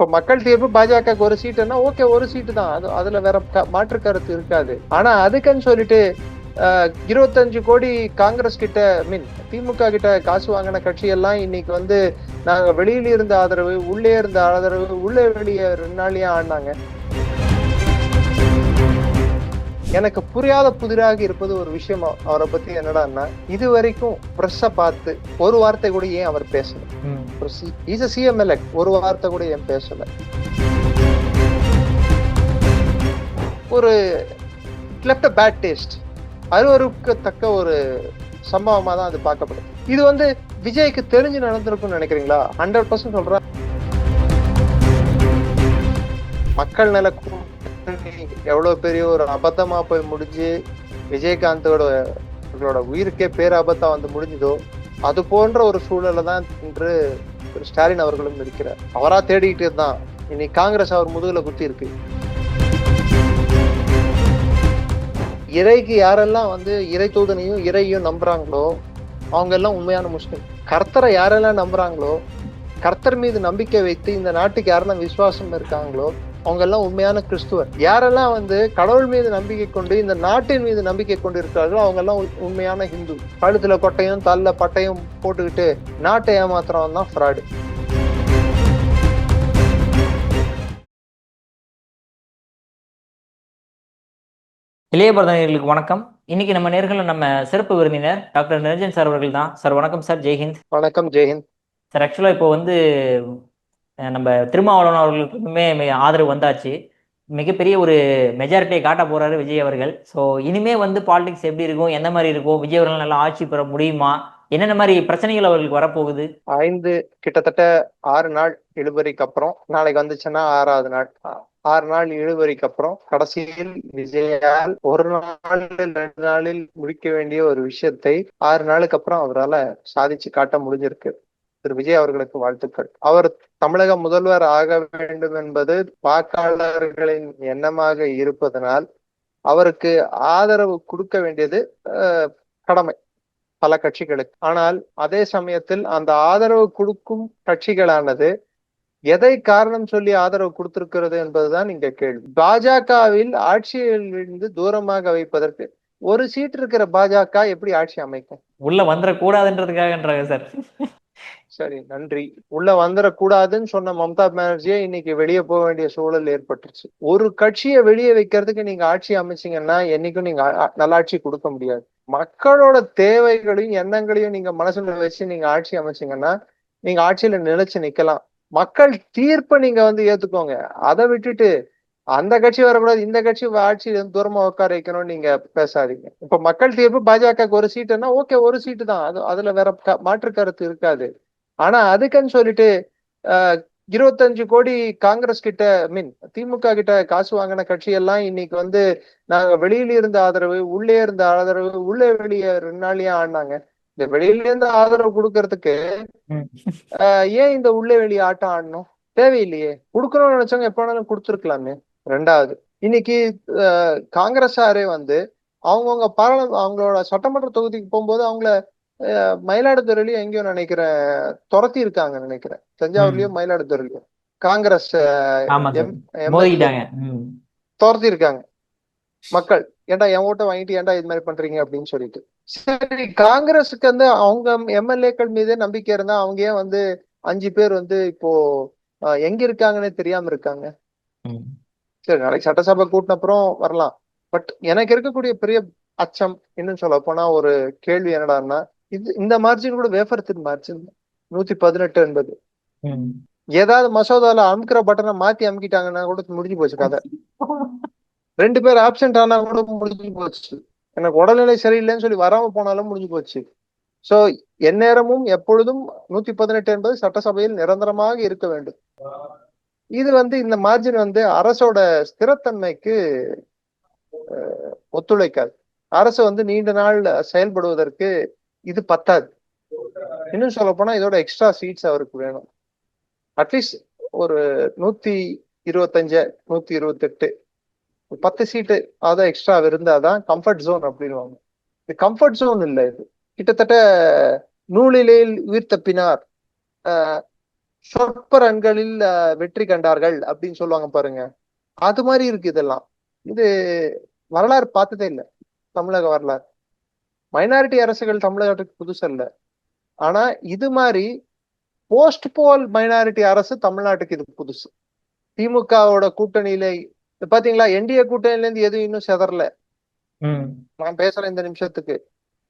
இப்ப மக்கள் தீர்ப்பு பாஜக ஒரு சீட்டுன்னா ஓகே, ஒரு சீட்டு தான், அதுல வேற மாற்று கருத்து இருக்காது. ஆனா அதுக்குன்னு சொல்லிட்டு 25 கோடி காங்கிரஸ் கிட்ட மீன் திமுக கிட்ட காசு வாங்கின கட்சி எல்லாம் இன்னைக்கு நாங்க வெளியில இருந்த ஆதரவு, உள்ளே இருந்த ஆதரவு, உள்ளே வெளியே 2 நாளையா ஆடினாங்க. எனக்கு புரியாத புதிராக இருப்பது ஒரு விஷயம் அவரை பத்தி என்னடான்னா, இது வரைக்கும் பிரஸ்ஸ பார்த்து ஒரு வார்த்தை கூட ஏன் அவர் பேசல? சிஎம்எல்ஏ ஒரு வார்த்தை கூட ஏன் பேசல? ஒரு லெஃப்ட் பேட் டேஸ்ட், அருவருக்கத்தக்க ஒரு சம்பவமா தான் அது பார்க்கப்படுது. இது விஜய்க்கு தெரிஞ்சு நடந்திருக்கும்னு நினைக்கிறீங்களா? 100% சொல்றேன். மக்கள் நல எவ்வளவு பெரிய ஒரு அபத்தமா போய் முடிஞ்சு விஜயகாந்தோட உயிருக்கே பேராபத்தா முடிஞ்சதோ, அது போன்ற ஒரு சூழல தான் இன்று ஸ்டாலின் அவர்களும் இருக்கிறார். அவரா தேடிக்கிட்டே தான் இன்னைக்கு காங்கிரஸ் அவர் முதுகுல குத்தி இருக்கு. இறைக்கு யாரெல்லாம் இறை தூதனையும் இறையும் நம்புறாங்களோ அவங்க எல்லாம் உண்மையான முஸ்லிம். கர்த்தரை யாரெல்லாம் நம்புறாங்களோ, கர்த்தர் மீது நம்பிக்கை வைத்து இந்த நாட்டுக்கு யாரெல்லாம் விசுவாசம் இருக்காங்களோ அவங்க எல்லாம் உண்மையான கிறிஸ்துவர். யாரெல்லாம் கடவுள் மீது நம்பிக்கை கொண்டு இந்த நாட்டின் மீது நம்பிக்கை கொண்டு இருக்கிறார்களோ அவங்க எல்லாம் உண்மையான ஹிந்து. கழுத்துல கொட்டையும் தள்ள பட்டையும் போட்டுக்கிட்டு நாட்டை ஏமாத்துறவன் தான் ஃப்ராடு. இளைய பரதவர்களுக்கு வணக்கம். இன்னைக்கு நம்ம நேர்களை நம்ம சிறப்பு விருந்தினர் டாக்டர் நிரஞ்சன் சார் அவர்கள் தான். சார் வணக்கம் சார். ஜெய்ஹிந்த். வணக்கம். ஜெய்ஹிந்த் சார். ஆக்சுவலா இப்போ நம்ம திருமாவளவன் அவர்களுக்குமே ஆதரவு வந்தாச்சு. மிகப்பெரிய ஒரு மெஜாரிட்டியை காட்ட போறாரு விஜய் அவர்கள். ஸோ இனிமே பாலிடிக்ஸ் எப்படி இருக்கும், எந்த மாதிரி இருக்கும், விஜய் அவர்கள் நல்லா ஆட்சி பெற முடியுமா, என்னென்ன மாதிரி பிரச்சனைகள் அவர்களுக்கு வரப்போகுது? கிட்டத்தட்ட 6 நாள் இழுபறிக்கு அப்புறம், நாளைக்கு வந்துச்சுன்னா 6வது நாள், 6 நாள் இழுபறிக்கு அப்புறம் கடைசியில் விஜயால் 1 நாள் 2 நாளில் முடிக்க வேண்டிய ஒரு விஷயத்தை 6 நாளுக்கு அப்புறம் அவரால் சாதிச்சு காட்ட முடிஞ்சிருக்கு. திரு விஜய் அவர்களுக்கு வாழ்த்துக்கள். அவர் தமிழக முதல்வர் ஆக வேண்டும் என்பது வாக்காளர்களின் எண்ணமாக இருப்பதனால் அவருக்கு ஆதரவு கொடுக்க வேண்டியது கடமை பல கட்சிகளுக்கு. ஆனால் அதே சமயத்தில் அந்த ஆதரவு கொடுக்கும் கட்சிகளானது எதை காரணம் சொல்லி ஆதரவு கொடுத்திருக்கிறது என்பதுதான் இங்க கேள்வி. பாஜகவில் ஆட்சியிலிருந்து தூரமாக வைப்பதற்கு ஒரு சீட் இருக்கிற பாஜக எப்படி ஆட்சி அமைக்கும்? உள்ள வந்துடக்கூடாதுன்றதுக்காக சார். சரி, நன்றி. உள்ள வந்துடக்கூடாதுன்னு சொன்ன மம்தா பானர்ஜியே இன்னைக்கு வெளியே போக வேண்டிய சூழல் ஏற்பட்டுருச்சு. ஒரு கட்சியை வெளியே வைக்கிறதுக்கு நீங்க ஆட்சி அமைச்சீங்கன்னா என்னைக்கும் நீங்க நல்லாட்சி கொடுக்க முடியாது. மக்களோட தேவைகளையும் எண்ணங்களையும் நீங்க மனசுல வச்சு நீங்க ஆட்சி அமைச்சீங்கன்னா நீங்க ஆட்சியில நிலைச்சு நிக்கலாம். மக்கள் தீர்ப்பை நீங்க ஏத்துக்கோங்க. அதை விட்டுட்டு அந்த கட்சி வரக்கூடாது, இந்த கட்சி ஆட்சி தூரமா உட்கார வைக்கணும்னு நீங்க பேசாதீங்க. இப்ப மக்கள் தீர்ப்பு பாஜக ஒரு சீட்டுன்னா ஓகே, ஒரு சீட்டு தான், அதுல வேற மாற்று கருத்து இருக்காது. ஆனா அதுக்குன்னு சொல்லிட்டு 25 கோடி காங்கிரஸ் கிட்ட மீன் திமுக கிட்ட காசு வாங்கின கட்சி எல்லாம் இன்னைக்கு நாங்க வெளியில இருந்த ஆதரவு, உள்ளே இருந்த ஆதரவு, உள்ளே வெளியே 2 நாளையா ஆடினாங்க. இந்த வெளியில இருந்து ஆதரவு கொடுக்கறதுக்கு ஏன் இந்த உள்ளே வெளியே ஆட்டம் ஆடணும்? தேவையில்லையே. கொடுக்கணும்னு நினைச்சவங்க எப்ப வேணாலும் கொடுத்துருக்கலாமே. 2வது, இன்னைக்கு காங்கிரஸாரே அவங்கவுங்க அவங்களோட சட்டமன்ற தொகுதிக்கு போகும்போது அவங்கள மயிலாடுதுறையிலயும் எங்கேயோ நினைக்கிறேன் துரத்தி இருக்காங்க நினைக்கிறேன். தஞ்சாவூர்லயும் மயிலாடுதுறையிலயும் காங்கிரஸ் துரத்தி இருக்காங்க மக்கள். ஏன்டா என் ஓட்டை வாங்கிட்டு ஏன்டா இது மாதிரி பண்றீங்க அப்படின்னு சொல்லிட்டு. சரி, காங்கிரஸுக்கு அவங்க எம்எல்ஏக்கள் மீதே நம்பிக்கை இருந்தா அவங்க ஏன் 5 பேர் இப்போ எங்க இருக்காங்கன்னே தெரியாம இருக்காங்க? சரி, நாளைக்கு சட்டசபை கூட்டின அப்புறம் வரலாம். பட் எனக்கு இருக்கக்கூடிய பெரிய அச்சம் இன்னும் சொல்ல போனா ஒரு கேள்வி என்னடான்னா, இந்த மார்ஜின் கூட வேஃபர் தின் மார்ஜின் 118 என்பது ஏதாவது மசோதால அமுக்கிற பட்டனை மாத்தி அமுக்கிட்டாங்கன்னா கூட முடிஞ்சு போச்சு கதை. 2 பேர் ஆப்சென்ட் ஆனா கூட முடிஞ்சு போச்சு. எனக்கு உடல்நிலை சரியில்லைன்னு சொல்லி வராம போனாலும் முடிஞ்சு போச்சு. சோ எந்நேரமும் எப்பொழுதும் 118 என்பது சட்டசபையில் நிரந்தரமாக இருக்க வேண்டும். இது இந்த மார்ஜின் அரசோட ஸ்திரத்தன்மைக்கு ஒத்துழைக்காது. அரசு நீண்ட நாள் செயல்படுவதற்கு இது பத்தாது. இன்னும் சொல்ல போனா இதோட எக்ஸ்ட்ரா சீட்ஸ் அவருக்கு வேணும். அட்லீஸ்ட் ஒரு 125 128 10 சீட்டு அதான் எக்ஸ்ட்ரா இருந்தாதான் கம்ஃபர்ட் ஜோன் அப்படின்வாங்க. இது கம்ஃபர்ட் ஜோன் இல்லை. இது கிட்டத்தட்ட நூலிலே உயிர் தப்பினார் சொற்ப ரன்களில் வெற்றி கண்டார்கள் அப்படின்னு சொல்லுவாங்க பாருங்க. அது மாதிரி இருக்கு இதெல்லாம். இது வரலாறு பார்த்ததே இல்லை, தமிழக வரலாறு. மைனாரிட்டி அரசுகள் தமிழகத்துக்கு புதுசு இல்ல. ஆனா இது மாதிரி போஸ்ட் போல் மைனாரிட்டி அரசு தமிழ்நாட்டுக்கு இது புதுசு. திமுகவோட கூட்டணியில பாத்தீங்களா, என்டிஏ கூட்டணியில இருந்து எதுவும் இன்னும் செதறல. நான் பேசுறேன் இந்த நிமிஷத்துக்கு.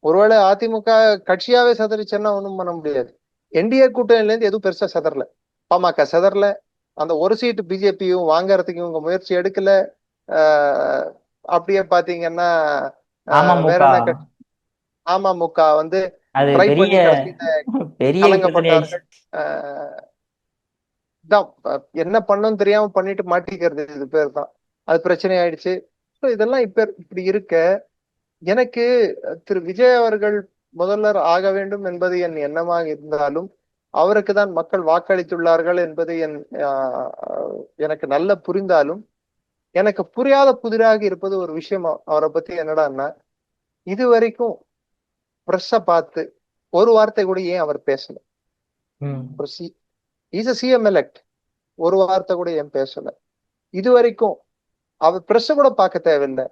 ஒருவேளை அதிமுக கட்சியாவே செதறிச்சுன்னா ஒண்ணும் பண்ண முடியாது. என்டிஏ கூட்டணியில இருந்து எதுவும் பெருசா செதறல. பாமக செதறல. அந்த ஒரு சீட்டு பிஜேபியும் வாங்கறதுக்கு இவங்க முயற்சி எடுக்கல. அப்படியே பாத்தீங்கன்னா வேற அமமுக என்ன கட்சி, அமமுக வந்து அது ட்ரை பெரிய பண்ணி கடைசியில பெரிய பிரச்சனை ஆயிடுச்சு. கலங்கப்பட்டார்கள். தான் என்ன பண்ணணும்னு தெரியாம பண்ணிட்டு மாட்டிக்கிறது, இது பேர் தான். அது பிரச்சனை ஆயிடுச்சு. இதெல்லாம் இப்ப இப்படி இருக்க, எனக்கு திரு விஜய் அவர்கள் முதல்வர் ஆக வேண்டும் என்பது என் எண்ணமாக இருந்தாலும், அவருக்கு தான் மக்கள் வாக்களித்துள்ளார்கள் என்பது எனக்கு நல்ல புரிந்தாலும், எனக்கு புரியாத புதிராக இருப்பது ஒரு விஷயம். அவரை பத்தி என்னடான்னா, இது வரைக்கும் பிரஸ்ஸ பார்த்து ஒரு வார்த்தை கூட ஏன் அவர் பேசல? சிஎம் எலெக்ட், ஒரு வார்த்தை கூட ஏன் பேசல? இது வரைக்கும் அவர் பிரஸ் கூட பார்க்க தேவையில்லை.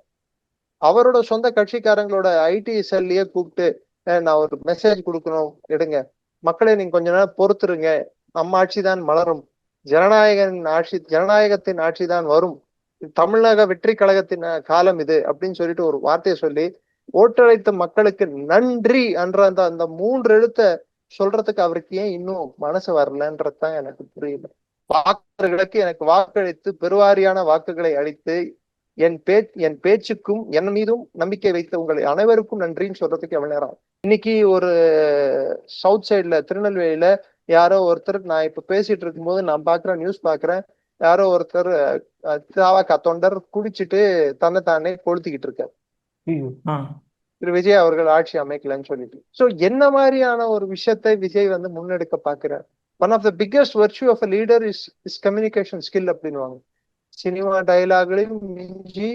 அவரோட சொந்த கட்சிக்காரங்களோட ஐடி செல்லையே கூப்பிட்டு நான் ஒரு மெசேஜ் கொடுக்கணும், எடுங்க மக்களே, நீங்க கொஞ்ச நேரம் பொறுத்துருங்க, நம்ம ஆட்சி தான் மலரும், ஜனநாயகத்தின் ஆட்சி தான் வரும், தமிழக வெற்றி கழகத்தின் காலம் இது அப்படின்னு சொல்லிட்டு ஒரு வார்த்தையை சொல்லி ஓட்டழைத்த மக்களுக்கு நன்றி என்ற அந்த 3 எழுத்த சொல்றதுக்கு அவருக்கு ஏன் இன்னும் மனசு வரலன்றதுதான் எனக்கு புரியல. வாக்காளர்களுக்கு எனக்கு வாக்களித்து பெருவாரியான வாக்குகளை அளித்து என் பேச்சுக்கும் என் மீதும் நம்பிக்கை வைத்த உங்களை அனைவருக்கும் நன்றின்னு சொல்றதுக்கு எவ்வளவு நேரம்? இன்னைக்கு ஒரு சவுத் சைட்ல திருநெல்வேலியில யாரோ ஒருத்தர், நான் இப்ப பேசிட்டு இருக்கும் போது நான் பாக்குறேன், நியூஸ் பாக்குறேன், யாரோ ஒருத்தர் தாவக தொண்டர் குடிச்சிட்டு தன்னைத்தானே கொளுத்திக்கிட்டு இருக்காரு, திரு விஜய் அவர்கள் ஆட்சி அமைக்கலன்னு சொல்லிட்டு. சோ என்ன மாதிரியான ஒரு விஷயத்தை விஜய் வந்து முன்னெடுக்க பாக்குறார்? One of the biggest virtue of a leader is communication skill அப்படின்னுவாங்க. சினிமா டயலாகளையும் மிஞ்சி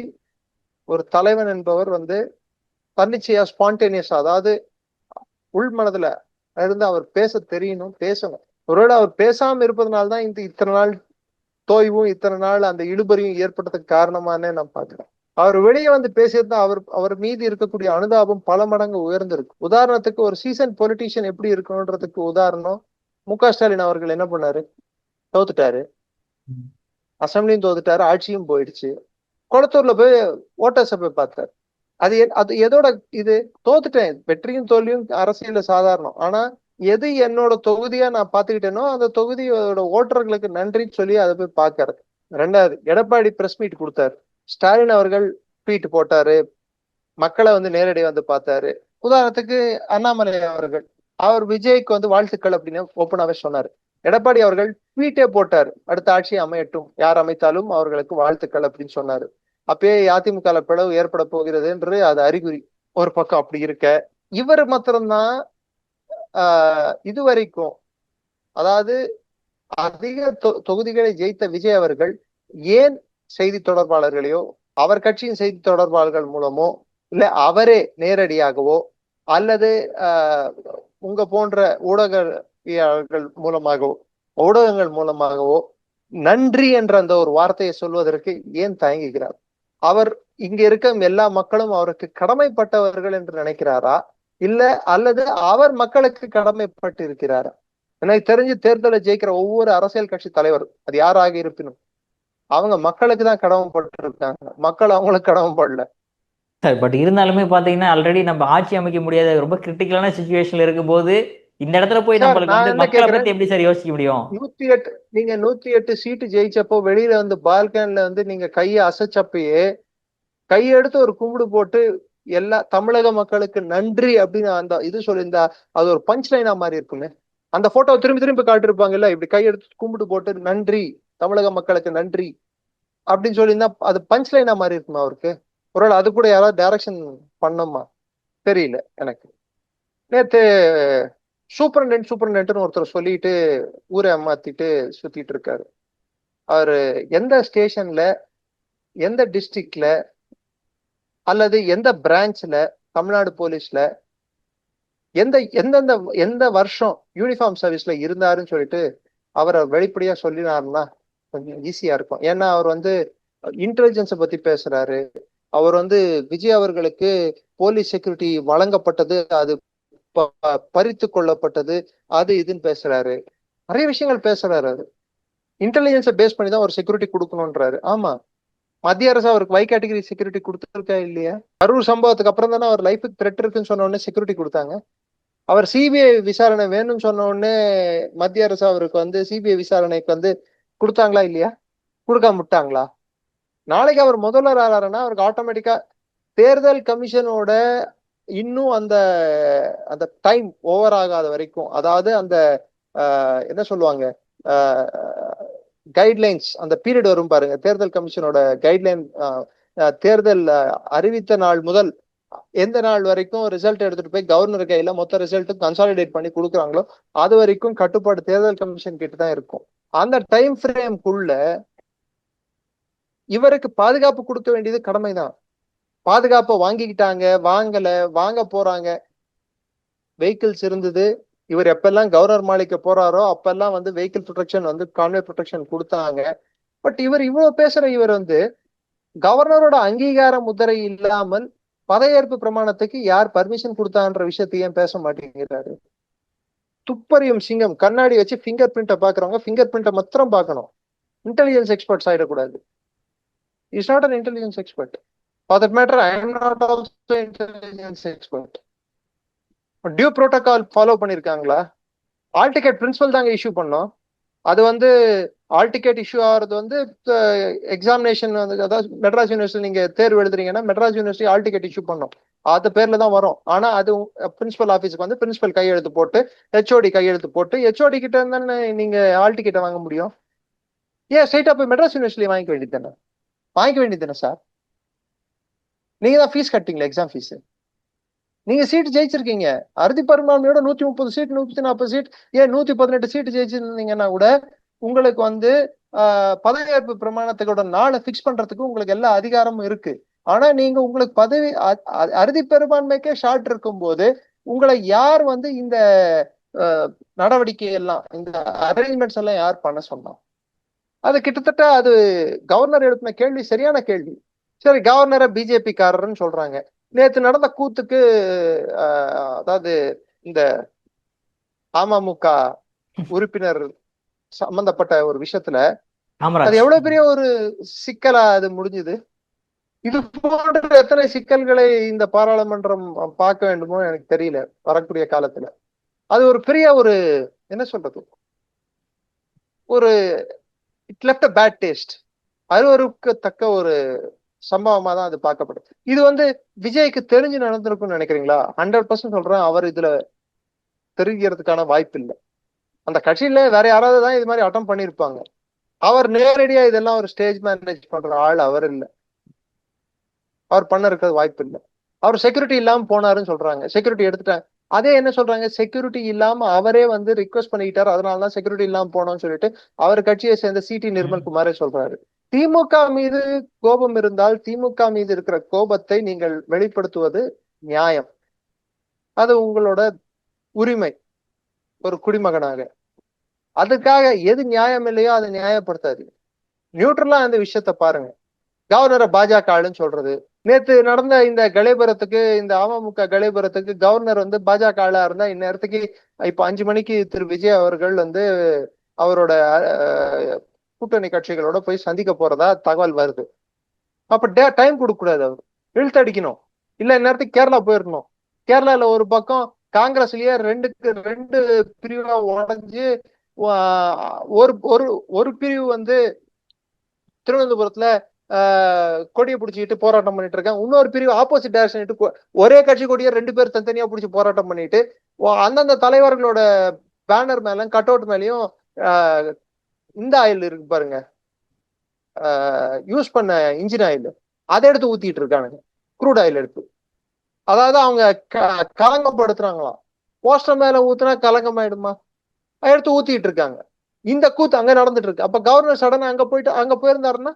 ஒரு தலைவன் என்பவர் வந்து தன்னிச்சையா, ஸ்பான்டேனியஸா, அதாவது உள் மனதுல இருந்து அவர் பேச தெரியணும், பேசணும். ஒருவேளை அவர் பேசாம இருப்பதனால்தான் இத்தனை நாள் தோய்வும் இத்தனை நாள் அந்த இழுபறியும் ஏற்பட்டதுக்கு காரணமானே நான் பாக்குறேன். அவர் வெளியே வந்து பேசியிருந்தா அவர் மீது இருக்கக்கூடிய அனுதாபம் பல மடங்கு உயர்ந்திருக்கு. உதாரணத்துக்கு ஒரு சீசன் பொலிட்டீஷியன் எப்படி இருக்கணும்ன்றதுக்கு உதாரணம், மு.க. ஸ்டாலின் அவர்கள் என்ன பண்ணாரு? தோத்துட்டாரு, அசம்பிளியும் தோத்துட்டாரு, ஆட்சியும் போயிடுச்சு. கொளத்தூர்ல போய் ஓட்டர்ஸ போய் பார்த்தாரு. அது எதோட இது? தோத்துட்டேன், வெற்றியும் தோல்வியும் அரசியல சாதாரணம். ஆனா எது என்னோட தொகுதியா நான் பாத்துக்கிட்டேனோ அந்த தொகுதியோட ஓட்டர்களுக்கு நன்றின்னு சொல்லி அதை போய் பாக்குறது. 2வது, எடப்பாடி பிரஸ் மீட் கொடுத்தாரு, ஸ்டாலின் அவர்கள் ட்வீட் போட்டாரு, மக்களை வந்து நேரடி வந்து பார்த்தாரு. உதாரணத்துக்கு அண்ணாமலை அவர்கள், அவர் விஜய்க்கு வந்து வாழ்த்துக்கள் அப்படின்னு ஓப்பனாவே சொன்னாரு. எடப்பாடி அவர்கள் ட்வீட்டே போட்டாரு, அடுத்த ஆட்சி அமையட்டும், யார் அமைத்தாலும் அவர்களுக்கு வாழ்த்துக்கள் அப்படின்னு சொன்னாரு. அப்பயே அதிமுக பிளவு ஏற்பட போகிறது என்று அது அறிகுறி. ஒரு பக்கம் அப்படி இருக்க, இவர் மாத்திரம்தான் இது வரைக்கும், அதாவது அதிக தொகுதிகளை ஜெயித்த விஜய் அவர்கள் ஏன் செய்தி தொடர்பாளர்களையோ அவர் கட்சியின் செய்தி தொடர்பாளர்கள் மூலமோ இல்ல அவரே நேரடியாகவோ அல்லது உங்க போன்ற ஊடகங்கள் மூலமாகவோ நன்றி என்ற அந்த ஒரு வார்த்தையை சொல்வதற்கு ஏன் தயங்குகிறார்? அவர் இங்க இருக்க எல்லா மக்களும் அவருக்கு கடமைப்பட்டவர்கள் என்று நினைக்கிறாரா, இல்ல அல்லது அவர் மக்களுக்கு கடமைப்பட்டு இருக்கிறாரா? எனக்கு தெரிஞ்சு தேர்தலை ஜெயிக்கிற ஒவ்வொரு அரசியல் கட்சி தலைவர், அது யாராக இருப்பினும், அவங்க மக்களுக்கு தான் கடமைப்பட்டு இருக்காங்க, மக்கள் அவங்களுக்கு கடமைப்படல. பட் இருந்தாலுமே பாத்தீங்கன்னா ஆல்ரெடி நம்ம ஆட்சி அமைக்க முடியாத ரொம்ப கிரிட்டிக்கலான சிச்சுவேஷன்ல இருக்கும் போது இந்த இடத்துல போய் நம்மளுக்கு வந்து மக்களை பத்தி எப்படி சார் யோசிக்க முடியும்? 108 நீங்க 108 சீட்டு ஜெயிச்சப்போ வெளியில வந்து பால்கன்ல வந்து நீங்க கையை அசைச்சப்பயே கையெடுத்து ஒரு கும்பிடு போட்டு எல்லா தமிழக மக்களுக்கு நன்றி அப்படின்னு அந்த இது சொல்லியிருந்தா அது ஒரு பஞ்ச் லைனா மாதிரி இருக்குமே. அந்த போட்டோவை திரும்பி திரும்பி காட்டிருப்பாங்கல்ல, இப்படி கையெடுத்து கும்பிடு போட்டு நன்றி தமிழக மக்களுக்கு நன்றி அப்படின்னு சொல்லியிருந்தா அது பஞ்ச் லைனா மாதிரி இருக்குமா அவருக்கு? ஒருவேளை அது கூட யாராவது டைரக்ஷன் பண்ணோமா தெரியல எனக்கு. நேத்து சூப்பரண்டன்ட்னு ஒருத்தர் சொல்லிட்டு ஊரை ஏமாத்திட்டு சுத்திட்டு இருக்காரு. அவரு எந்த ஸ்டேஷன்ல, எந்த டிஸ்ட்ரிக்ட்ல அல்லது எந்த பிரான்ச்ல, தமிழ்நாடு போலீஸ்ல எந்த வருஷம் யூனிஃபார்ம் சர்வீஸ்ல இருந்தாருன்னு சொல்லிட்டு அவரை வெளிப்படையா சொல்லினாருன்னா கொஞ்சம் ஈஸியா இருக்கும். ஏன்னா அவர் வந்து இன்டெலிஜென்ஸை பத்தி பேசுறாரு. அவர் வந்து விஜய் அவர்களுக்கு போலீஸ் செக்யூரிட்டி வழங்கப்பட்டது, அது பறித்து கொள்ளப்பட்டது, அது இதுன்னு பேசுறாரு. நிறைய விஷயங்கள் பேசுறாரு. அது இன்டெலிஜென்ஸை பேஸ் பண்ணி தான் ஒரு செக்யூரிட்டி கொடுக்கணும்ன்றாரு. ஆமா, மத்திய அரசு அவருக்கு வை கேட்டகரி செக்யூரிட்டி கொடுத்துருக்கா இல்லையா? கரூர் சம்பவத்துக்கு அப்புறம் தானே அவர் லைஃபுக்கு த்ரெட் இருக்குன்னு சொன்ன உடனே செக்யூரிட்டி கொடுத்தாங்க. அவர் சிபிஐ விசாரணை வேணும்னு சொன்ன உடனே மத்திய அரசு அவருக்கு வந்து சிபிஐ விசாரணைக்கு வந்து கொடுத்தாங்களா இல்லையா? கொடுக்காம விட்டாங்களா? நாளைக்கு அவர் முதல்வர் ஆறாருன்னா அவருக்கு ஆட்டோமேட்டிக்கா தேர்தல் கமிஷனோட இன்னும் அந்த அந்த டைம் ஓவர் ஆகாத வரைக்கும், அதாவது அந்த என்ன சொல்லுவாங்க, கைட்லைன்ஸ், அந்த பீரியட் வரும் பாருங்க, தேர்தல் கமிஷனோட கைட்லைன், தேர்தல் அறிவித்த நாள் முதல் எந்த நாள் வரைக்கும் ரிசல்ட் எடுத்துட்டு போய் கவர்னர் கையில மொத்த ரிசல்ட்டும் கன்சாலிடேட் பண்ணி கொடுக்குறாங்களோ அது வரைக்கும் கட்டுப்பாடு தேர்தல் கமிஷன் கிட்ட தான் இருக்கும். அந்த டைம் ஃப்ரேம்குள்ள இவருக்கு பாதுகாப்பு கொடுக்க வேண்டியது கடமைதான். பாதுகாப்பை வாங்கிக்கிட்டாங்க, வாங்கல, வாங்க போறாங்க. வெஹிக்கிள்ஸ் இருந்தது. இவர் எப்பெல்லாம் கவர்னர் மாளிகை போறாரோ அப்பெல்லாம் வந்து வெஹிக்கிள் ப்ரொடெக்ஷன் வந்து கான்வே ப்ரொடெக்ஷன் கொடுத்தாங்க. பட் இவர் இவ்வளவு பேசுற இவர் வந்து கவர்னரோட அங்கீகார முத்திரை இல்லாமல் பதவியேற்பு பிரமாணத்துக்கு யார் பர்மிஷன் கொடுத்தான்ற விஷயத்தை ஏன் பேச மாட்டேங்கிறாரு? துப்பறியும் சிங்கம் கண்ணாடி வச்சு ஃபிங்கர் பிரிண்ட்டை பாக்குறவங்க ஃபிங்கர் பிரிண்ட்டை மாத்திரம் பார்க்கணும். இன்டெலிஜென்ஸ் எக்ஸ்பர்ட்ஸ் ஆயிடக்கூடாது. Is not an intelligence expert. For that matter, I am not also intelligence expert. Due protocol follow பண்ணிருக்காங்களா? ஆல் டிக்கெட் பிரின்சிபல் தாங்க இஷ்யூ பண்ணோம். அது வந்து ஆல் டிக்கெட் இஷ்யூ ஆகிறது வந்து எக்ஸாமினேஷன் வந்து, அதாவது மெட்ராஸ் யூனிவர்சிட்டி நீங்க தேர்வு எழுதுறீங்கன்னா Madras university hall ticket issue பண்ணோம். அது பேர்ல தான் வரும். ஆனா அது பிரின்சிபல் ஆஃபீஸுக்கு வந்து பிரின்சிபல் கையெழுத்து போட்டு ஹெச்ஓடி கையெழுத்து போட்டு ஹெச்ஓடி கிட்ட இருந்தானே நீங்க ஆல் டிக்கெட்டை வாங்க முடியும். ஏன் ஸ்ட்ரைட்டா போய் மெட்ராஸ் யூனிவர்சிட்டி வாங்கிக்க வேண்டியது தானே சார்? நீங்க தான் ஃபீஸ் கட்டிங்களா, எக்ஸாம் ஃபீஸ். நீங்க சீட் ஜெயிச்சிருக்கீங்க. அறுதி பெரும்பான்மையோட 130 சீட் 140 சீட், ஏன் 118 சீட் ஜெயிச்சிருந்தீங்கன்னா கூட உங்களுக்கு வந்து பதவியேற்பு பிரமாணத்தோட நாளை பிக்ஸ் பண்றதுக்கு உங்களுக்கு எல்லா அதிகாரமும் இருக்கு. ஆனா நீங்க உங்களுக்கு பதவி அறுதி பெரும்பான்மைக்கே ஷார்ட் இருக்கும் போது உங்களை யார் வந்து இந்த நடவடிக்கை எல்லாம், இந்த அரேஞ்ச்மெண்ட்ஸ் எல்லாம் யார் பண்ண சொன்னோம்? அது கிட்டத்தட்ட அது கவர்னர் எழுப்பின கேள்வி சரியான கேள்வி. சரி, கவர்னரை பிஜேபி காரர்னு சொல்றாங்க. நேத்து நடந்த கூத்துக்கு அதாவது இந்த அமமுக உறுப்பினர் சம்பந்தப்பட்ட ஒரு விஷயத்துல அது எவ்வளவு பெரிய ஒரு சிக்கலா அது முடிஞ்சது. இது போன்ற எத்தனை சிக்கல்களை இந்த பாராளுமன்றம் பார்க்க வேண்டுமோ எனக்கு தெரியல வரக்கூடிய காலத்துல. அது ஒரு பெரிய ஒரு என்ன சொல்றது, ஒரு it left a bad taste, அருவருக்கத்தக்க ஒரு சம்பவமா தான் அது பார்க்கப்படுது. இது வந்து விஜய்க்கு தெரிஞ்சு நடந்திருக்கும்னு நினைக்கிறீங்களா? 100% சொல்றேன், அவர் இதுல தெரிகிறதுக்கான வாய்ப்பு இல்லை. அந்த கட்சியில வேற யாராவது தான் இது மாதிரி அட்டம் பண்ணிருப்பாங்க. அவர் நேரடியா இதெல்லாம் ஒரு ஸ்டேஜ் மேனேஜ் பண்ற ஆள் அவர் இல்லை. அவர் பண்ண இருக்கிறது வாய்ப்பு இல்லை. அவர் செக்யூரிட்டி இல்லாம போனாருன்னு சொல்றாங்க. செக்யூரிட்டி எடுத்துட்டாங்க. அதே என்ன சொல்றாங்க, செக்யூரிட்டி இல்லாம அவரே வந்து ரிக்வெஸ்ட் பண்ணிக்கிட்டாரு, அதனாலதான் செக்யூரிட்டி இல்லாம போனோம்னு சொல்லிட்டு அவர் கட்சியை சேர்ந்த சிடி நிர்மல்குமாரே சொல்றாரு. திமுக மீது கோபம் இருந்தால் திமுக மீது இருக்கிற கோபத்தை நீங்கள் வெளிப்படுத்துவது நியாயம். அது உங்களோட உரிமை ஒரு குடிமகனாக. அதுக்காக எது நியாயம் இல்லையோ அதை நியாயப்படுத்தாது. நியூட்ரலா இந்த விஷயத்த பாருங்க. கவர்னரை பாஜக ஆளுன்னு சொல்றது, நேத்து நடந்த இந்த கலைபுரத்துக்கு, இந்த அமமுக கலைபுரத்துக்கு கவர்னர் வந்து பாஜக ஆளா இருந்தா இந்நேரத்துக்கு இப்ப 5 மணிக்கு திரு விஜய் அவர்கள் வந்து அவரோட கூட்டணி கட்சிகளோட போய் சந்திக்க போறதா தகவல் வருது. அப்ப டைம் கொடுக்க கூடாது, அவர் இழுத்து அடிக்கணும். இல்ல இந்நேரத்துக்கு கேரளா போயிருக்கணும். கேரளால ஒரு பக்கம் காங்கிரஸ்லயே ரெண்டு பிரிவா உடஞ்சு ஒரு ஒரு பிரிவு வந்து திருவனந்தபுரத்துல கொடியை பிடிச்சிக்கிட்டு போராட்டம் பண்ணிட்டு இருக்காங்க. இன்னொரு பிரிவு ஆப்போசிட் டைரக்ஷன் ஒரே கட்சி கொடியை 2 பேர் தனித்தனியா பிடிச்சி போராட்டம் பண்ணிட்டு அந்தந்த தலைவர்களோட பேனர் மேல கட் அவுட் மேலயும் இந்த ஆயில் இருக்கு பாருங்க, யூஸ் பண்ண இன்ஜின் ஆயில், அதை எடுத்து ஊத்திட்டு இருக்கானுங்க, குரூட் ஆயில் எடுத்து. அதாவது அவங்க கலங்கப்படுத்துறாங்களாம். போஸ்டர் மேல ஊத்துனா கலங்கம் ஆயிடுமா, எடுத்து ஊத்திட்டு இருக்காங்க. இந்த கூத்து அங்க நடந்துட்டு இருக்கு. அப்ப கவர்னர் சடனா அங்க போயிருந்தாருன்னா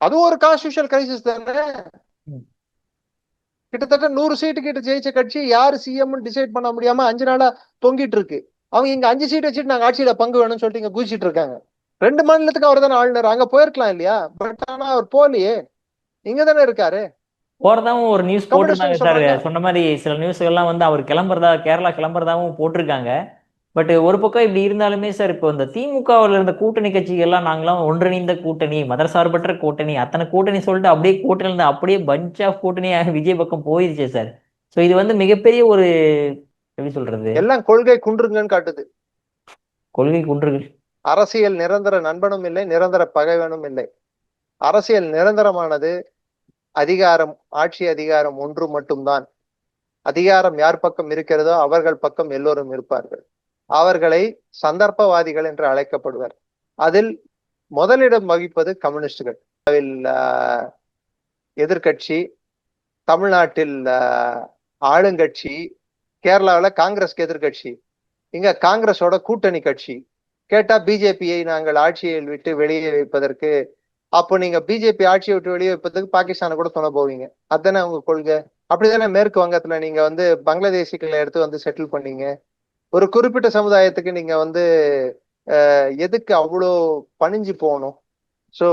அதுவும் ஒரு கான்ஸ்டிடியூஷனல் கிரைசிஸ் தானே. கிட்டத்தட்ட 100 சீட்டு கிட்ட ஜெயிச்ச கட்சி யாரு சிஎம் டிசைட் பண்ண முடியாம 5 நாளா தொங்கிட்டு இருக்கு. அவங்க இங்க 5 சீட் வச்சுட்டு நாங்க ஆட்சியில பங்கு வேணும்னு சொல்லிட்டு இங்க குதிச்சிட்டு இருக்காங்க. 2 மாநிலத்துக்கு அவர் தானே ஆளுநர், அங்க போயிருக்கலாம் இல்லையா? பட் ஆனா அவர் போலியே, இங்க தானே இருக்காரு. போறதாவும் ஒரு நியூஸ் போட்டிருந்தாங்க கம்யூனிஸ்ட்னு சார். சொல்றாங்க. சொன்ன மாதிரி சில நியூஸ்கள்லாம் வந்து அவர் கிளம்புறதா, கேரளா கிளம்புறதாவும் போட்டிருக்காங்க. பட் ஒரு பக்கம் இப்படி இருந்தாலுமே சார், இப்போ இந்த திமுகவில் இருந்த கூட்டணி கட்சிகள்லாம் நாங்களாம் ஒன்றிணைந்த கூட்டணி, மதசார்பற்ற கூட்டணி, அத்தனை கூட்டணி சொல்லிட்டு அப்படியே கூட்டணி இருந்து அப்படியே பஞ்ச் ஆஃப் கூட்டணியாக விஜய் பக்கம் போயிருச்சு சார். ஸோ இது வந்து மிகப்பெரிய ஒரு, எப்படி சொல்றது, எல்லாம் கொள்கை குன்றுங்கன்னு காட்டுது. கொள்கை குன்றுகள். அரசியல் நிரந்தர நண்பனும் இல்லை, நிரந்தர பகைவனும் இல்லை. அரசியல் நிரந்தரமானது அதிகாரம், ஆட்சி அதிகாரம் ஒன்று மட்டும்தான். அதிகாரம் யார் பக்கம் இருக்கிறதோ அவர்கள் பக்கம் எல்லோரும் இருப்பார்கள். அவர்களை சந்தர்ப்பவாதிகள் என்று அழைக்கப்படுவர். அதில் முதலிடம் வகிப்பது கம்யூனிஸ்டுகள். எதிர்கட்சி, தமிழ்நாட்டில் ஆளுங்கட்சி, கேரளாவில் காங்கிரஸ்க்கு எதிர்கட்சி, இங்க காங்கிரஸோட கூட்டணி கட்சி. கேட்டா பிஜேபியை நாங்கள் ஆட்சியை விட்டு வெளியே வைப்பதற்கு, அப்போ நீங்க பிஜேபி ஆட்சியை விட்டு வெளியே வைப்பதற்கு பாகிஸ்தானை கூட துணை போவீங்க. அதுதானே அவங்க கொள்கை. அப்படித்தானே மேற்கு வங்கத்துல நீங்க வந்து பங்களாதேசிகளை எடுத்து வந்து செட்டில் பண்ணீங்க. ஒரு குறிப்பிட்ட சமுதாயத்துக்கு நீங்க வந்து எதுக்கு அவ்வளோ பணிஞ்சு போகணும்? சோ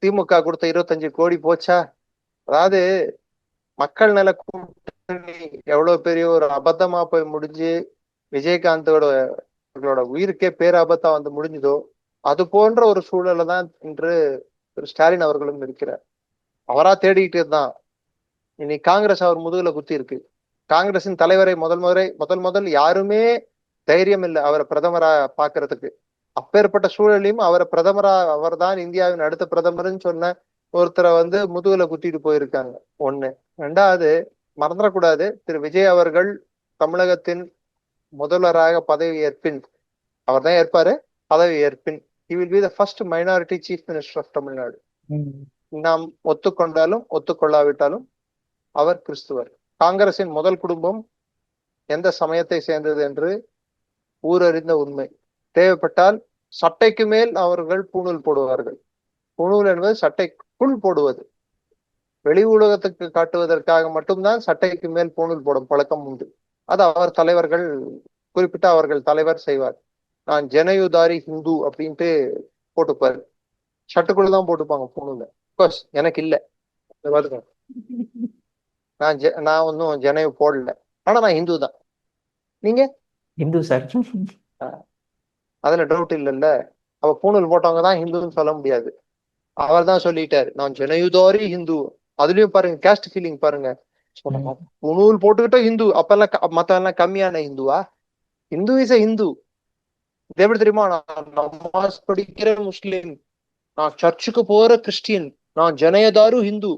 திமுக கொடுத்த 25 கோடி போச்சா? அதாவது மக்கள் நல கூட்டணி எவ்வளவு பெரிய ஒரு அபத்தமா போய் முடிஞ்சு விஜயகாந்தோட உயிருக்கே பேராபத்தா வந்து முடிஞ்சதோ, அது போன்ற ஒரு சூழலை தான் இன்று திரு ஸ்டாலின் அவர்களும் இருக்கிறார். அவரா தேடிக்கிட்டே தான். இன்னைக்கு காங்கிரஸ் அவர் முதுகுல குத்தி இருக்கு. காங்கிரசின் தலைவரை முதல் யாருமே தைரியம் இல்லை அவரை பிரதமரா பாக்குறதுக்கு. அப்பேற்பட்ட சூழலையும் அவரை பிரதமரா, அவர் தான் இந்தியாவின் அடுத்த பிரதமர்னு சொன்ன ஒருத்தரை வந்து முதுகுல குத்திட்டு போயிருக்காங்க. ஒண்ணு. ரெண்டாவது, மறந்துடக்கூடாது, திரு விஜய் அவர்கள் தமிழகத்தின் முதல்வராக பதவி ஏற்பின், அவர் தான் ஏற்பாரு, பதவி ஏற்பின் he will be the first minority chief minister of Tamil Nadu. நாம் ஒத்துக்கொண்டாலும் ஒத்துக்கொள்ளாவிட்டாலும் அவர் கிறிஸ்துவர். காங்கிரசின் முதல் குடும்பம் எந்த சமயத்தை சேர்ந்தது என்று ஊரறிந்த உண்மை. தேவைப்பட்டால் சட்டைக்கு மேல் அவர்கள் பூணூல் போடுவார்கள். பூணூல் என்பது சட்டைக்குள் போடுவது. வெளி ஊடகத்துக்கு காட்டுவதற்காக மட்டும்தான் சட்டைக்கு மேல் பூணூல் போடும் பழக்கம் உண்டு. அது அவர் தலைவர்கள், குறிப்பிட்ட அவர்கள் தலைவர் செய்வார். நான் ஜனயுதாரி ஹிந்து அப்படின்ட்டு போட்டுப்பாரு. ஷர்ட்டுக்குள்ளதான் போட்டுப்பாங்க பூணூல. கோர்ஸ் எனக்கு இல்ல, நான் ஒன்னும் ஜனயு போடல, ஆனா நான் ஹிந்து தான். நீங்க ஹிந்து சார். அதுல டவுட் இல்லைல்ல. அவ பூணூல் போட்டவங்க தான் ஹிந்துன்னு சொல்ல முடியாது. அவர் தான் சொல்லிட்டாரு, நான் ஜனயுதாரி ஹிந்து. அதுலயும் பாருங்க கேஸ்ட் ஃபீலிங் பாருங்க. பூணூல் போட்டுக்கிட்ட ஹிந்து, அப்பெல்லாம் மத்த எல்லாம் கம்மியான ஹிந்துவா? Hindu is a Hindu. இது எப்படி தெரியுமா? நான் நமாஸ் படிக்கிற முஸ்லிம், நான் சர்ச்சுக்கு போற கிறிஸ்டியன், நான் ஜனயதாரு ஹிந்து.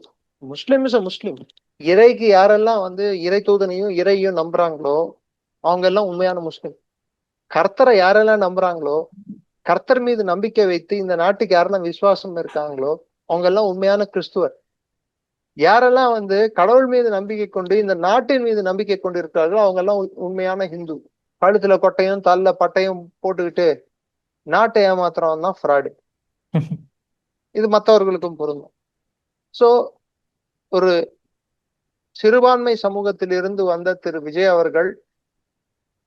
முஸ்லிம் இஸ் அ முஸ்லிம். இறைக்கு யாரெல்லாம் வந்து இறை தூதனையும் இறையும் நம்புறாங்களோ அவங்க எல்லாம் உண்மையான முஸ்லிம். கர்த்தரை யாரெல்லாம் நம்புறாங்களோ, கர்த்தர் மீது நம்பிக்கை வைத்து இந்த நாட்டுக்கு யாரெல்லாம் விசுவாசம் இருக்காங்களோ அவங்க எல்லாம் உண்மையான கிறிஸ்துவர். யாரெல்லாம் வந்து கடவுள் மீது நம்பிக்கை கொண்டு இந்த நாட்டின் மீது நம்பிக்கை கொண்டு இருக்கிறார்களோ அவங்க எல்லாம் உண்மையான ஹிந்து. கழுத்துல கொட்டையும் தள்ள பட்டையும் போட்டுக்கிட்டு நாட்டை ஏமாத்துறவன் தான் ஃப்ராடு. இது மற்றவர்களுக்கும் பொருந்தும். சோ ஒரு சிறுபான்மை சமூகத்தில் இருந்து வந்த திரு விஜய் அவர்கள்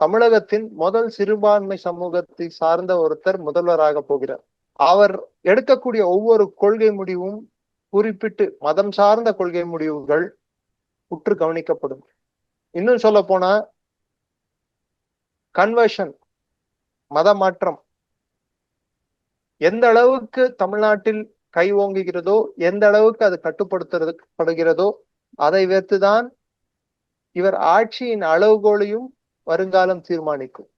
தமிழகத்தின் முதல் சிறுபான்மை சமூகத்தை சார்ந்த ஒருத்தர் முதல்வராக போகிறார். அவர் எடுக்கக்கூடிய ஒவ்வொரு கொள்கை முடிவும், குறிப்பிட்டு மதம் சார்ந்த கொள்கை முடிவுகள் உற்று கவனிக்கப்படும். இன்னும் சொல்ல போனா கன்வர்ஷன், மத மாற்றம் எந்த அளவுக்கு தமிழ்நாட்டில் கை ஓங்குகிறதோ, எந்த அளவுக்கு அது கட்டுப்படுத்தப்படுகிறதோ அதை வைத்துதான் இவர் ஆட்சியின் அளவுகோலையும் வருங்காலம் தீர்மானிக்கும்.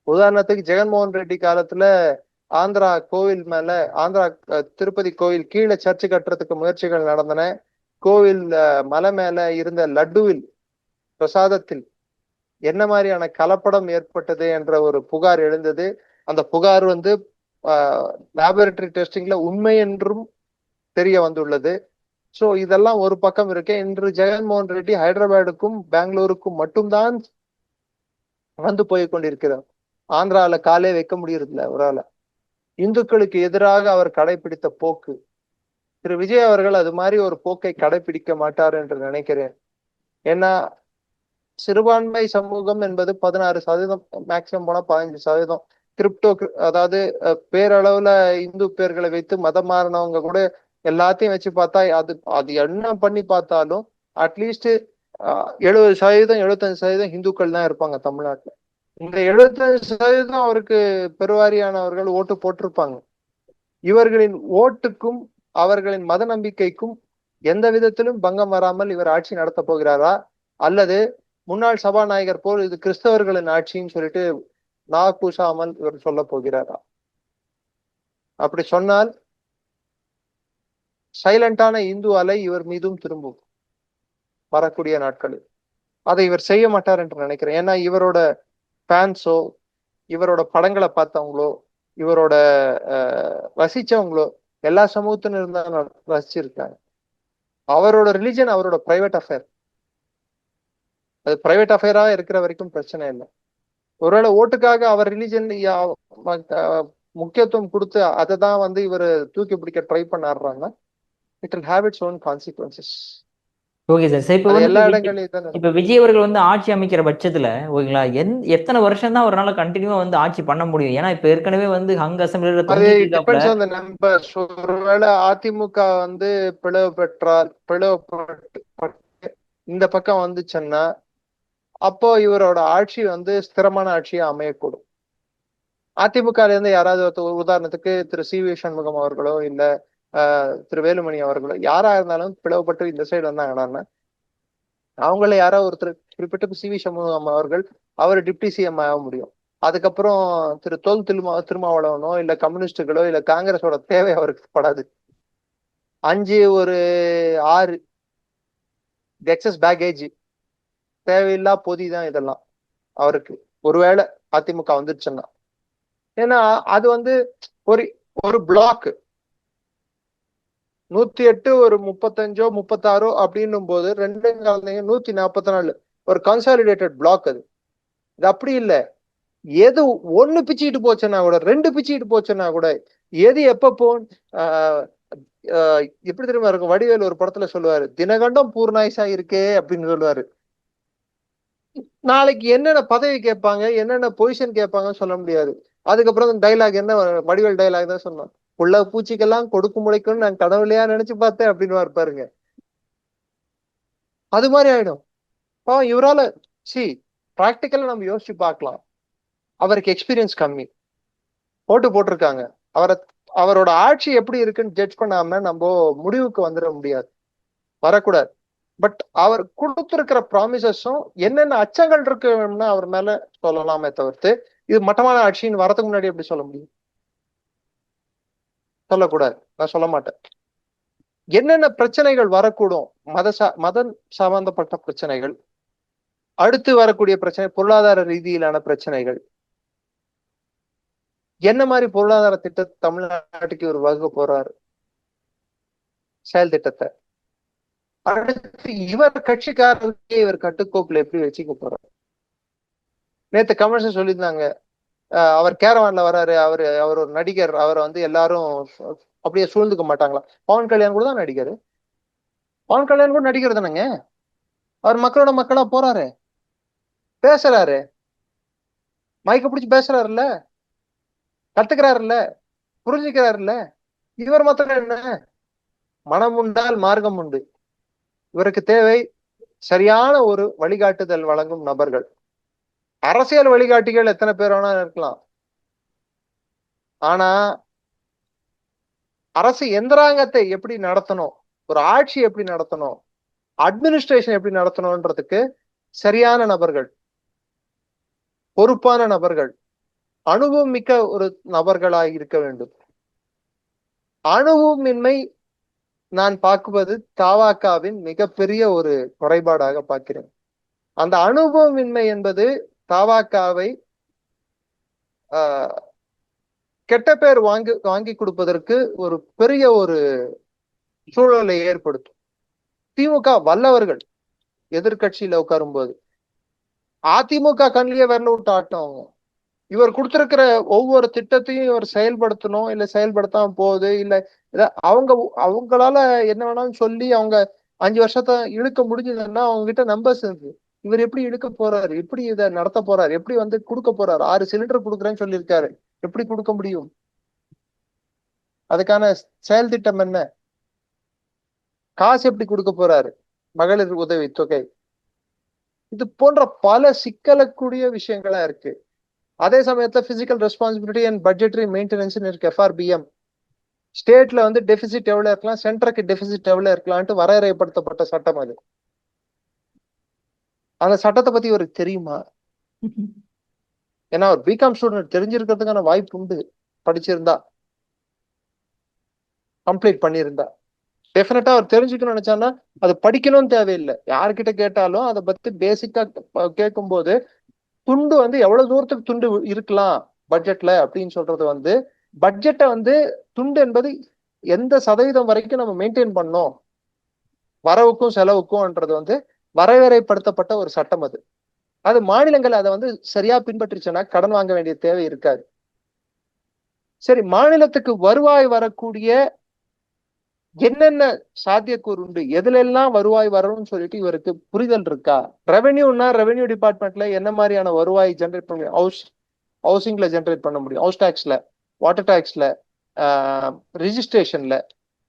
உதாரணத்துக்கு ஜெகன்மோகன் ரெட்டி காலத்துல ஆந்திரா கோவில் மேல, ஆந்திரா திருப்பதி கோவில் கீழே சர்ச்சு கட்டுறதுக்கு முயற்சிகள் நடந்தன. கோவில் மலை மேல இருந்த லட்டுவில், பிரசாதத்தில் என்ன மாதிரியான கலப்படம் ஏற்பட்டது என்ற ஒரு புகார் எழுந்தது. அந்த புகார் வந்து லேபரட்டரி டெஸ்டிங்ல உண்மை என்றும் தெரிய வந்துள்ளது. சோ இதெல்லாம் ஒரு பக்கம் இருக்கு. இன்று ஜெகன்மோகன் ரெட்டி ஹைதராபாடுக்கும் பெங்களூருக்கும் மட்டும்தான் வந்து போய் கொண்டிருக்கிறார். ஆந்திரால காலே வைக்க முடியறதில்ல அவரால். இந்துக்களுக்கு எதிராக அவர் கடைபிடித்த போக்கு, திரு விஜய் அவர்கள் அது மாதிரி ஒரு போக்கை கடைபிடிக்க மாட்டார் என்று நினைக்கிறேன். ஏன்னா சிறுபான்மை சமூகம் என்பது 16%, மேக்சிமம் போனா 15%. கிரிப்டோ, அதாவது பேரளவுல இந்து பேர்களை வைத்து மதம் மாறினவங்க கூட எல்லாத்தையும் வச்சு பார்த்தா அது அது என்ன பண்ணி பார்த்தாலும் அட்லீஸ்ட் 70%, 75% இந்துக்கள் தான் இருப்பாங்க தமிழ்நாட்டுல. இந்த 75% அவருக்கு பெருவாரியானவர்கள் ஓட்டு போட்டிருப்பாங்க. இவர்களின் ஓட்டுக்கும் அவர்களின் மத நம்பிக்கைக்கும் எந்த விதத்திலும் பங்கம் வராமல் இவர் ஆட்சி நடத்த போகிறாரா, அல்லது முன்னாள் சபாநாயகர் போல் இது கிறிஸ்தவர்களின் ஆட்சின்னு சொல்லிட்டு கூசாமல் இவர் சொல்ல போகிறாரா? அப்படி சொன்னால் சைலண்டான இந்து அலை இவர் மீதும் திரும்பும் வரக்கூடிய நாட்களில். அதை இவர் செய்ய மாட்டார் என்று நினைக்கிறேன். ஏன்னா இவரோட ஃபேன்ஸோ, இவரோட படங்களை பார்த்தவங்களோ, இவரோட ரசிச்சவங்களோ எல்லா சமூகத்தினரும் தான் ரசிச்சிருக்காங்க. அவரோட ரிலிஜன் அவரோட பிரைவேட் அஃபேர். அது பிரைவேட் அஃபேரா இருக்கிற வரைக்கும் பிரச்சனை இல்லை. ஒருவேளை ஓட்டுக்காக அவர் ரிலிஜன் முக்கியத்துவம் கொடுத்து அதை தான் வந்து இவர் தூக்கி பிடிக்க ட்ரை பண்ணாடுறாங்கன்னா it will have its own consequences. Okay sir. சரி, இப்போ எல்லா வந்து இடங்களையும் தான் இப்போ விஜய் அவர்கள் வந்து ஆட்சி அமைக்கிற பட்சத்துல ஓகேங்களா, எத்தனை வருஷம் தான் அவரால் கண்டினியூவா வந்து ஆட்சி பண்ண முடியும்? ஏன்னா இப்ப ஏற்கனவே வந்து ஹங் அசம்பிளில அது தொங்கிட்டு இருக்காப்ல. Depends on the numbers. ஒருவேளை அதிமுக வந்து பிளவு பெற்றால், பிளவுபட்டு இந்த பக்கம் வந்துச்சுன்னா அப்போ இவரோட ஆட்சி வந்து ஸ்திரமான ஆட்சியா அமையக்கூடும். அதிமுக இருந்து யாராவது உதாரணத்துக்கு திரு சி.வி. சண்முகம் அவர்களோ இல்ல திரு வேலுமணி அவர்களோ யாரா இருந்தாலும் பிளவுபட்டு இந்த சைடு வந்தாங்கன்னா அவங்கள யாரோ ஒருத்தர், குறிப்பிட்ட சி.வி. சண்முகம் அவர்கள் அவர் டிப்டி சிஎம் ஆக முடியும். அதுக்கப்புறம் திரு திருமாவளவனோ இல்ல கம்யூனிஸ்டுகளோ இல்ல காங்கிரஸோட தேவை அவருக்கு படாது. 5 ஒரு 6 எக்ஸஸ் பேகேஜ், தேவையில்லா பொதிதான் இதெல்லாம் அவருக்கு, ஒருவேளை அதிமுக வந்துருச்சுன்னா. ஏன்னா அது வந்து ஒரு ஒரு பிளாக் 108 ஒரு 35 36 அப்படின்னும் போது 2 144 ஒரு கன்சாலிடேட்டட் பிளாக். அது இது அப்படி இல்லை. எது ஒண்ணு பிச்சுக்கிட்டு போச்சுன்னா கூட, 2 பிச்சுக்கிட்டு போச்சுன்னா கூட, எது எப்ப எப்படி தெரியுமா இருக்கும்? வடிவேல் ஒரு படத்துல சொல்லுவாரு, தினகண்டம் பூர்ணாயுசா இருக்கே அப்படின்னு சொல்லுவாரு. நாளைக்கு என்னென்ன பதவி கேட்பாங்க, என்னென்ன பொசிஷன் கேட்பாங்கன்னு சொல்ல முடியாது. அதுக்கப்புறம் டைலாக் என்ன, வடிவேல் டைலாக் தான் சொன்னான், புள்ள பூச்சிக்கெல்லாம் கொடுக்கு முளைக்கும்னு நான் கடவுளையா நினைச்சு பார்த்தேன் அப்படின்னு இருப்பாருங்க. அது மாதிரி ஆயிடும். இவரால பிராக்டிக்கலா நம்ம யோசிச்சு பார்க்கலாம். அவருக்கு எக்ஸ்பீரியன்ஸ் கம்மி, ஓட்டு போட்டிருக்காங்க. அவரோட ஆட்சி எப்படி இருக்குன்னு ஜட்ஜ் பண்ணாம நம்ம முடிவுக்கு வந்துட முடியாது, வரக்கூடாது. பட் அவர் கொடுத்திருக்கிற ப்ராமிசஸும் என்னென்ன அச்சங்கள் இருக்குன்னா அவர் மேல சொல்லலாமே தவிர்த்து இது மட்டமான ஆட்சின்னு வரதுக்கு முன்னாடி எப்படி சொல்ல முடியும்? சொல்லக்கூடாது, நான் சொல்ல மாட்டேன். என்னென்ன பிரச்சனைகள் வரக்கூடும், மதம் சம்பந்தப்பட்ட பிரச்சனைகள், அடுத்து வரக்கூடிய பிரச்சனை பொருளாதார ரீதியிலான பிரச்சனைகள், என்ன மாதிரி பொருளாதார திட்டத்தை தமிழ்நாட்டுக்கு இவர் வகுக்க போறாரு, செயல் திட்டத்தை, அடுத்து இவர் கட்சிக்காரர்களுக்கே இவர் கட்டுக்கோப்புல எப்படி வச்சுக்க போறாரு. நேத்து கமர்ஷியல் சொல்லியிருந்தாங்க, அவர் கேரவான்ல வராரு, அவர் ஒரு நடிகர், அவரை வந்து எல்லாரும் அப்படியே சூழ்ந்துக்க மாட்டாங்களா? பவன் கல்யாண் கூட தான் நடிகர், பவன் கல்யாண் கூட நடிகர் தானேங்க. அவர் மக்களோட மக்களா போறாரு, பேசுறாரு, மைக்க பிடிச்சி பேசுறாருல்ல, கத்துக்கிறாருல்ல, புரிஞ்சுக்கிறாருல்ல. இவர் மாத்திரம் என்ன, மனம் உண்டால் மார்க்கம் உண்டு. இவருக்கு தேவை சரியான ஒரு வழிகாட்டுதல் வழங்கும் நபர்கள். அரசியல் வழிகாட்டிகள் எத்தனை பேர் வேணா இருக்கலாம், ஆனா அரசு எந்திராங்கத்தை எப்படி நடத்தணும், ஒரு ஆட்சி எப்படி நடத்தணும், அட்மினிஸ்ட்ரேஷன் எப்படி நடத்தணும்ன்றதுக்கு சரியான நபர்கள், பொறுப்பான நபர்கள், அனுபவம் மிக்க ஒரு நபர்களாக இருக்க வேண்டும். அனுபவமின்மை நான் பார்க்குவது தவாகாவின் மிகப்பெரிய ஒரு குறைபாடாக பார்க்கிறேன். அந்த அனுபவமின்மை என்பது தவாகாவை கெட்ட பேர் வாங்கி கொடுப்பதற்கு ஒரு பெரிய ஒரு சூழலை ஏற்படுத்தும். திமுக வல்லவர்கள் எதிர்கட்சியில உட்காரும் போது அதிமுக கண்ணிலேயே விரல விட்டு ஆட்டவங்க. இவர் கொடுத்திருக்கிற ஒவ்வொரு திட்டத்தையும் இவர் செயல்படுத்தணும், இல்ல செயல்படுத்தாம போகுது, இல்ல அவங்களால என்ன வேணாலும் சொல்லி அவங்க 5 வருஷத்தை இழுக்க முடிஞ்சதுன்னா அவங்க கிட்ட நம்பர்ஸ் இருக்கு. இவர் எப்படி எடுக்க போறாரு, எப்படி இதை நடத்த போறாரு, எப்படி வந்து கொடுக்க போறாரு? 6 சிலிண்டர் கொடுக்குறேன்னு சொல்லியிருக்காரு, எப்படி கொடுக்க முடியும்? அதுக்கான செயல் திட்டம் என்ன? காசு எப்படி கொடுக்க போறாரு? மகளிர் உதவி தொகை, இது போன்ற பல சிக்கலக்கூடிய விஷயங்களா இருக்கு. அதே சமயத்துல physical responsibility and budgetary maintenance இருக்கு, FRBM. ஸ்டேட்ல வந்து டெபிசிட் எவ்வளவு இருக்கலாம், சென்டருக்கு டெபிசிட் எவ்வளவு இருக்கலாம்ட்டு வரையறைப்படுத்தப்பட்ட சட்டம் அது. அந்த சட்டத்தை பத்தி இவருக்கு தெரியுமா? ஏன்னா ஒரு பிகாம் ஸ்டூடெண்ட் தெரிஞ்சிருக்கிறதுக்கான வாய்ப்பு உண்டு, படிச்சிருந்தா, கம்ப்ளீட் பண்ணியிருந்தா. டெஃபினட்டா அவர் தெரிஞ்சுக்கணும்னு நினைச்சான்னா அது படிக்கணும்னு தேவையில்லை. யார்கிட்ட கேட்டாலும் அதை பத்தி பேசிக்கா கேட்கும் போது துண்டு வந்து எவ்வளவு தூரத்துக்கு துண்டு இருக்கலாம் பட்ஜெட்ல அப்படின்னு சொல்றது வந்து, பட்ஜெட்டை வந்து துண்டு என்பது எந்த சதவீதம் வரைக்கும் நம்ம மெயின்டைன் பண்ணோம் வரவுக்கும் செலவுக்கும்ன்றது வந்து வரையறைப்படுத்தப்பட்ட ஒரு சட்டம் அது. அது மாநிலங்கள் அதை வந்து சரியா பின்பற்றிச்சுன்னா கடன் வாங்க வேண்டிய தேவை இருக்காது. சரி, மாநிலத்துக்கு வருவாய் வரக்கூடிய என்னென்ன சாத்தியக்கூறு உண்டு, எதுல எல்லாம் வருவாய் வரணும்னு சொல்லிட்டு இவருக்கு புரிதல் இருக்கா? ரெவென்யூனா ரெவென்யூ டிபார்ட்மெண்ட்ல என்ன மாதிரியான வருவாய் ஜென்ரேட் பண்ண முடியும்? ஹவுசிங்ல ஜென்ரேட் பண்ண முடியும், ஹவுஸ் டாக்ஸ்ல, வாட்டர் டாக்ஸ்ல, ரிஜிஸ்ட்ரேஷன்ல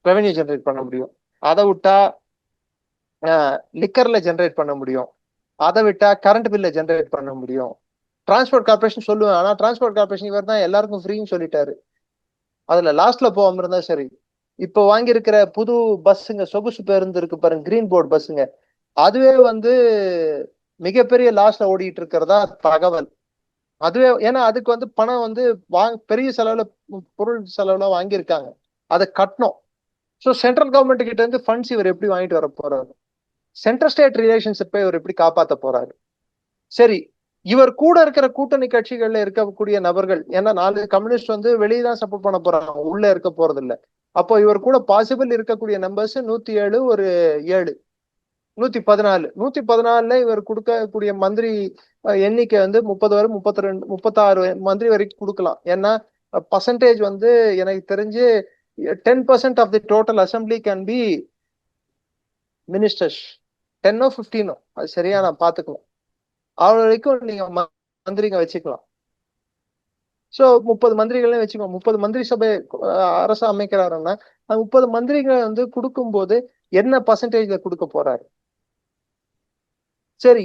ரெவென்யூ ஜென்ரேட் பண்ண முடியும். அதை விட்டா லிக்கர்ல ஜென்ரேட் பண்ண முடியும். அதை விட்டா கரண்ட் பில்ல ஜென்ரேட் பண்ண முடியும். டிரான்ஸ்போர்ட் கார்பரேஷன் சொல்லுவேன், ஆனா டிரான்ஸ்போர்ட் கார்பரேஷன் இவர் தான் எல்லாருக்கும் ஃப்ரீன்னு சொல்லிட்டாரு. அதுல லாஸ்ட்ல போகாம இருந்தா சரி. இப்போ வாங்கியிருக்கிற புது பஸ்ஸுங்க, சொகுசு பேருந்து இருக்கு பாருங்க, கிரீன் போர்டு பஸ்ஸுங்க, அதுவே வந்து மிகப்பெரிய லாஸ்ட்ல ஓடிட்டு இருக்கிறதா தகவல். அதுவே ஏன்னா அதுக்கு வந்து பணம் வந்து பெரிய செலவுல பொருள் செலவுல வாங்கியிருக்காங்க, அதை கட்டணும். ஸோ சென்ட்ரல் கவர்மெண்ட் கிட்ட இருந்து ஃபண்ட்ஸ் இவர் எப்படி வாங்கிட்டு வர போறாரு? சென்ட்ரல் ஸ்டேட் ரிலேஷன்ஷிப்பை இவர் எப்படி காப்பாற்ற போறாரு? சரி, இவர் கூட இருக்கிற கூட்டணி கட்சிகள்ல இருக்கக்கூடிய நபர்கள், ஏன்னா 4 கம்யூனிஸ்ட் வந்து வெளியே தான் சப்போர்ட் பண்ண போறாங்க, உள்ள இருக்க போறது இல்ல. அப்போ இவர் கூட பாசிபிள் இருக்கக்கூடிய நம்பர்ஸ் 107, ஒரு 7, 114. 114ல இவர் கொடுக்கக்கூடிய மந்திரி எண்ணிக்கை வந்து 30 வரை 32, 36 மந்திரி வரைக்கும் கொடுக்கலாம். ஏன்னா பர்சன்டேஜ் வந்து எனக்கு தெரிஞ்சு 10% of the total assembly can be ministers. 10 15, அது சரியா நான் பாத்துக்கலாம். அவ்வளவு வரைக்கும் நீங்க மந்திரிங்க வச்சுக்கலாம். சோ 30 மந்திரிகளையும் வச்சுக்கோங்க. 30 மந்திரி சபை அரசு அமைக்கிறாருன்னா 30 மந்திரிகளை வந்து கொடுக்கும் போது என்ன பர்சன்டேஜ்ல கொடுக்க போறாரு? சரி,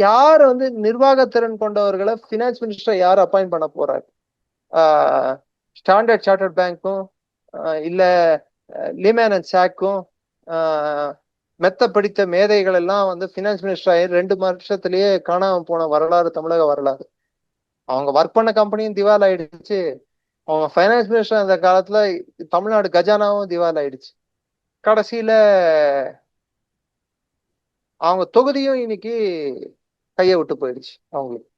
யார் வந்து நிர்வாகத்திறன் கொண்டவர்களை பினான்ஸ் மினிஸ்டர் யார் அப்பாயிண்ட் பண்ண போறாரு? ஸ்டாண்டர்ட் சார்ட்டர்ட் பேங்க்கும் இல்ல லிமேன் அண்ட் சாக்கும் மெத்த படித்த மேதைகள் எல்லாம் வந்து பினான்ஸ் மினிஸ்டர் ஆகி 2 வருஷத்திலேயே காணாம போன வரலாறு தமிழக வரலாறு. அவங்க ஒர்க் பண்ண கம்பெனியும் திவால் ஆயிடுச்சு, அவங்க பைனான்ஸ் மினிஸ்டர் அந்த காலத்துல தமிழ்நாடு கஜானாவும் திவால் ஆயிடுச்சு. கடைசியில அவங்க தொகுதியும் இன்னைக்கு கையை விட்டு போயிடுச்சு அவங்களுக்கு.